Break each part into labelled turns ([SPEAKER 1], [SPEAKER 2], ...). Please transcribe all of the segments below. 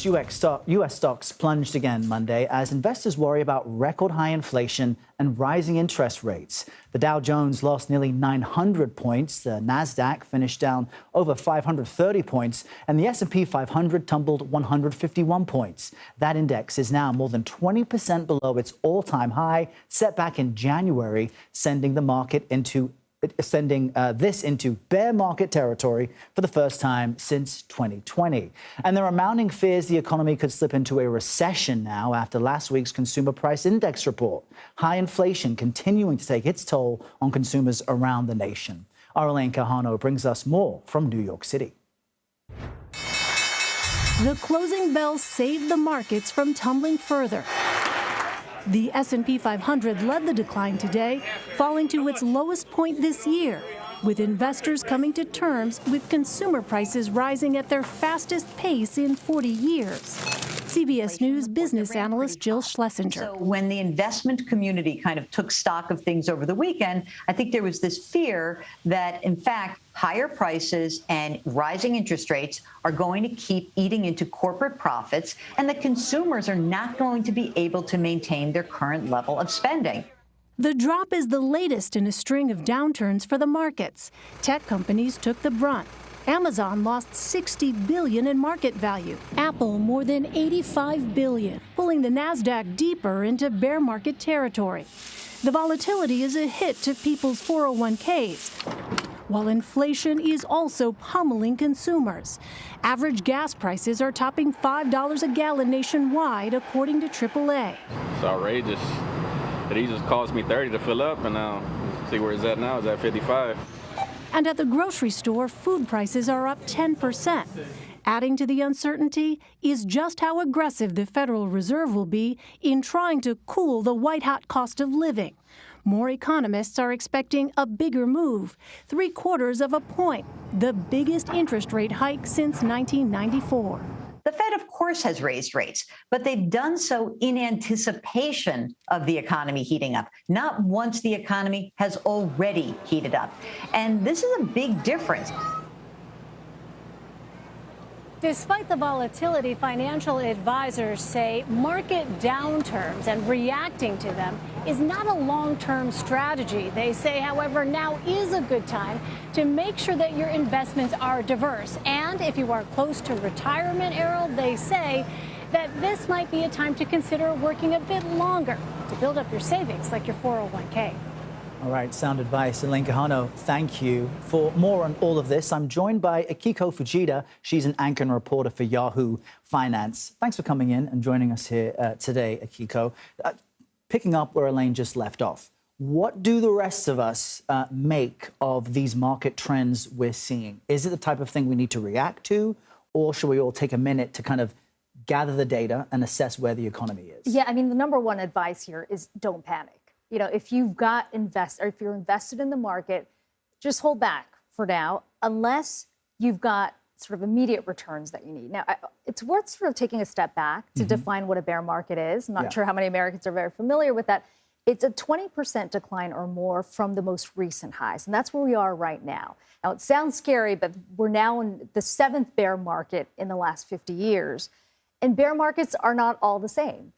[SPEAKER 1] U.S. stocks plunged again Monday as investors worry about record high inflation and rising interest rates. The Dow Jones lost nearly 900 points. The Nasdaq finished down over 530 points, and the S&P 500 tumbled 151 points. That index is now more than 20% below its all-time high set back in January, sending this into bear market territory for the first time since 2020. And there are mounting fears the economy could slip into a recession now after last week's Consumer Price Index report. High inflation continuing to take its toll on consumers around the nation. Our Elaine Quijano brings us more from New York City.
[SPEAKER 2] The closing bell saved the markets from tumbling further. The S&P 500 led the decline today, falling to its lowest point this year, with investors coming to terms with consumer prices rising at their fastest pace in 40 years. CBS News business analyst Jill Schlesinger.
[SPEAKER 3] So when the investment community kind of took stock of things over the weekend, I think there was this fear that, in fact, higher prices and rising interest rates are going to keep eating into corporate profits, and the consumers are not going to be able to maintain their current level of spending.
[SPEAKER 2] The drop is the latest in a string of downturns for the markets. Tech companies took the brunt. Amazon lost $60 billion in market value. Apple more than $85 billion, pulling the Nasdaq deeper into bear market territory. The volatility is a hit to people's 401ks, while inflation is also pummeling consumers. Average gas prices are topping $5 a gallon nationwide, according to AAA.
[SPEAKER 4] It's outrageous. It just cost me $30 to fill up, and now see where it's at now. It's at 55.
[SPEAKER 2] And at the grocery store, food prices are up 10%. Adding to the uncertainty is just how aggressive the Federal Reserve will be in trying to cool the white-hot cost of living. More economists are expecting a bigger move, 3/4 of a point, the biggest interest rate hike since 1994.
[SPEAKER 3] The Fed, of course, has raised rates, but they've done so in anticipation of the economy heating up, not once the economy has already heated up. And this is a big difference.
[SPEAKER 5] Despite the volatility, financial advisors say market downturns and reacting to them is not a long-term strategy. They say, however, now is a good time to make sure that your investments are diverse. And if you are close to retirement, Errol, they say that this might be a time to consider working a bit longer to build up your savings, like your 401k.
[SPEAKER 1] All right, sound advice. Elaine Quijano, thank you. For more on all of this, I'm joined by Akiko Fujita. She's an anchor and reporter for Yahoo Finance. Thanks for coming in and joining us here today, Akiko. Picking up where Elaine just left off, what do the rest of us make of these market trends we're seeing? Is it the type of thing we need to react to, or should we all take a minute to kind of gather the data and assess where the economy is?
[SPEAKER 6] Yeah, I mean, the number one advice here is don't panic. You know, if you've got if you're invested in the market, just hold back for now, unless you've got sort of immediate returns that you need. Now, it's worth sort of taking a step back to define what a bear market is. I'm not sure how many Americans are very familiar with that. It's a 20% decline or more from the most recent highs, and that's where we are right now. Now, it sounds scary, but we're now in the 7th bear market in the last 50 years, and bear markets are not all the same.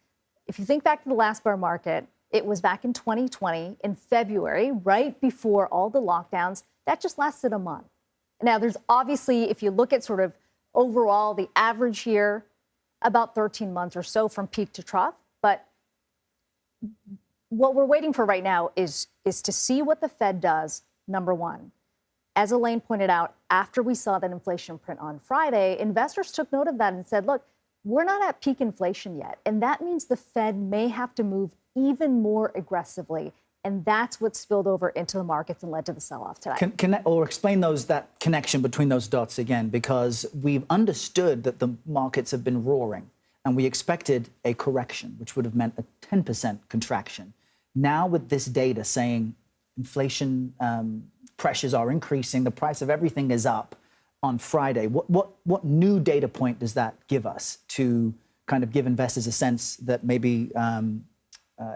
[SPEAKER 6] If you think back to the last bear market, it was back in 2020, in February, right before all the lockdowns. That just lasted a month. Now, there's obviously, if you look at sort of overall, the average here, about 13 months or so from peak to trough. But what we're waiting for right now is to see what the Fed does, number one. As Elaine pointed out, after we saw that inflation print on Friday, investors took note of that and said, look, we're not at peak inflation yet. And that means the Fed may have to move even more aggressively. And that's what spilled over into the markets and led to the sell-off today.
[SPEAKER 1] Explain that connection between those dots again, because we've understood that the markets have been roaring and we expected a correction, which would have meant a 10% contraction. Now with this data saying inflation pressures are increasing, the price of everything is up on Friday, what new data point does that give us to kind of give investors a sense that maybe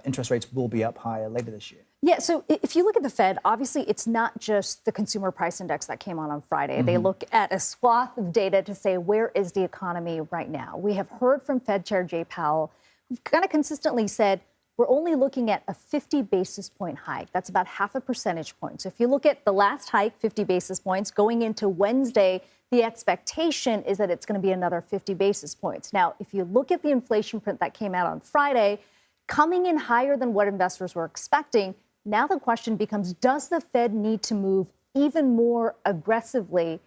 [SPEAKER 1] interest rates will be up higher later this year?
[SPEAKER 6] Yeah, so if you look at the Fed, obviously it's not just the consumer price index that came out on Friday. They look at a swath of data to say, where is the economy right now? We have heard from Fed Chair Jay Powell, who kind of consistently said, we're only looking at a 50 basis point hike. That's about half a percentage point. So if you look at the last hike, 50 basis points, going into Wednesday, the expectation is that it's going to be another 50 basis points. Now, if you look at the inflation print that came out on Friday, coming in higher than what investors were expecting, now the question becomes, does the Fed need to move even more aggressively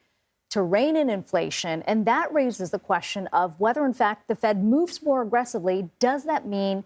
[SPEAKER 6] to rein in inflation? And that raises the question of whether, in fact, the Fed moves more aggressively. Does that mean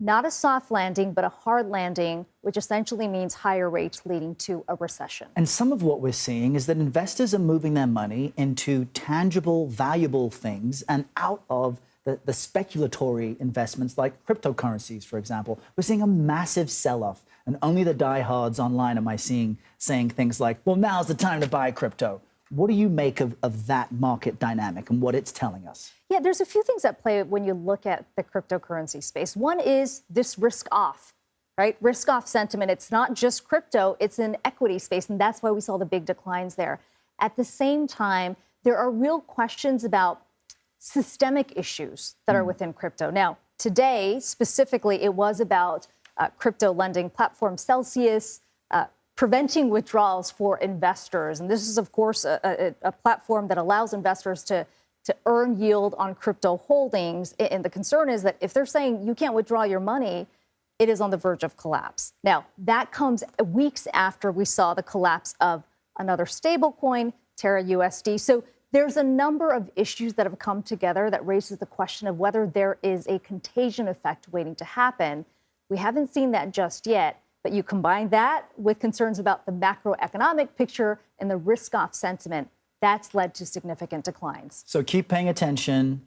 [SPEAKER 6] not a soft landing, but a hard landing, which essentially means higher rates leading to a recession?
[SPEAKER 1] And some of what we're seeing is that investors are moving their money into tangible, valuable things and out of the speculatory investments like cryptocurrencies, for example. We're seeing a massive sell-off, and only the diehards online am I seeing saying things like, well, now's the time to buy crypto. What do you make of that market dynamic and what it's telling us?
[SPEAKER 6] Yeah, there's a few things at play when you look at the cryptocurrency space. One is this risk-off, right? Risk-off sentiment. It's not just crypto, it's an equity space, and that's why we saw the big declines there. At the same time, there are real questions about systemic issues that are within crypto. Now, today, specifically, it was about crypto lending platform Celsius preventing withdrawals for investors. And this is, of course, a platform that allows investors to earn yield on crypto holdings. And the concern is that if they're saying you can't withdraw your money, it is on the verge of collapse. Now, that comes weeks after we saw the collapse of another stablecoin, Terra USD. So there's a number of issues that have come together that raises the question of whether there is a contagion effect waiting to happen. We haven't seen that just yet, but you combine that with concerns about the macroeconomic picture and the risk-off sentiment, that's led to significant declines.
[SPEAKER 1] So keep paying attention,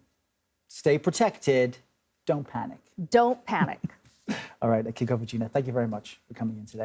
[SPEAKER 1] stay protected, don't panic.
[SPEAKER 6] Don't panic.
[SPEAKER 1] All right, Akiko Fujita, thank you very much for coming in today.